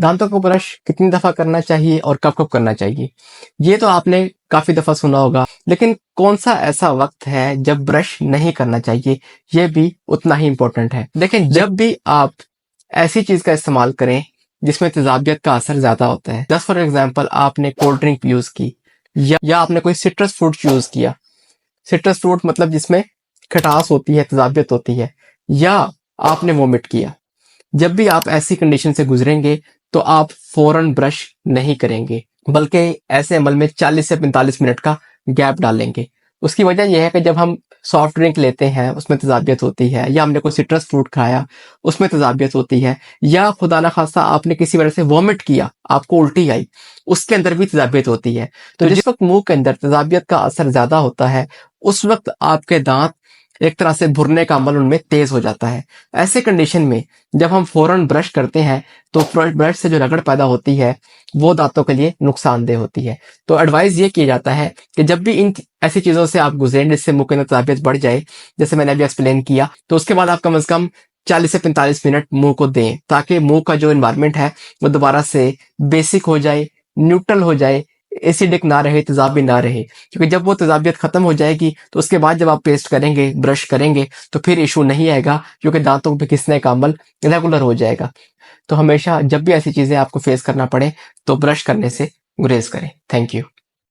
دانتوں کو برش کتنی دفعہ کرنا چاہیے اور کب کب کرنا چاہیے، یہ تو آپ نے کافی دفعہ سنا ہوگا، لیکن کون سا ایسا وقت ہے جب برش نہیں کرنا چاہیے، یہ بھی اتنا ہی امپورٹنٹ ہے۔ دیکھیں، جب بھی آپ ایسی چیز کا استعمال کریں جس میں تیزابیت کا اثر زیادہ ہوتا ہے، جس فار ایگزامپل آپ نے کولڈ ڈرنک یوز کی یا آپ نے کوئی سٹرس فروٹ یوز کیا، سٹرس فروٹ مطلب جس میں کھٹاس ہوتی ہے، تیزابیت ہوتی ہے، یا آپ نے وومٹ کیا، جب بھی آپ ایسی کنڈیشن سے گزریں گے تو آپ فوراً برش نہیں کریں گے، بلکہ ایسے عمل میں 40 سے 45 منٹ کا گیپ ڈالیں گے۔ اس کی وجہ یہ ہے کہ جب ہم سافٹ ڈرنک لیتے ہیں اس میں تیزابیت ہوتی ہے، یا ہم نے کوئی سٹرس فروٹ کھایا اس میں تیزابیت ہوتی ہے، یا خدا نخواستہ آپ نے کسی وجہ سے وومٹ کیا، آپ کو الٹی آئی، اس کے اندر بھی تیزابیت ہوتی ہے۔ تو جس وقت منہ کے اندر تیزابیت کا اثر زیادہ ہوتا ہے، اس وقت آپ کے دانت ایک طرح سے بھرنے کا عمل ان میں تیز ہو جاتا ہے۔ ایسے کنڈیشن میں جب ہم فوراً برش کرتے ہیں تو برش سے جو رگڑ پیدا ہوتی ہے وہ دانتوں کے لیے نقصان دہ ہوتی ہے۔ تو ایڈوائز یہ کیا جاتا ہے کہ جب بھی ان ایسی چیزوں سے آپ گزریں جس سے منہ کے اندر تیزابیت بڑھ جائے، جیسے میں نے ابھی ایکسپلین کیا، تو اس کے بعد آپ کم از کم 40 سے 45 منٹ منہ کو دیں، تاکہ منہ کا جو انوائرمنٹ ہے وہ دوبارہ سے بیسک ہو جائے، نیوٹرل ہو جائے، ایسیڈک نہ رہے، تیزابی نہ رہے۔ کیونکہ جب وہ تیزابیت ختم ہو جائے گی تو اس کے بعد جب آپ پیسٹ کریں گے، برش کریں گے، تو پھر ایشو نہیں آئے گا، کیونکہ دانتوں پہ گھسنے کا عمل ریگولر ہو جائے گا۔ تو ہمیشہ جب بھی ایسی چیزیں آپ کو فیس کرنا پڑے تو برش کرنے سے گریز کریں۔ Thank you.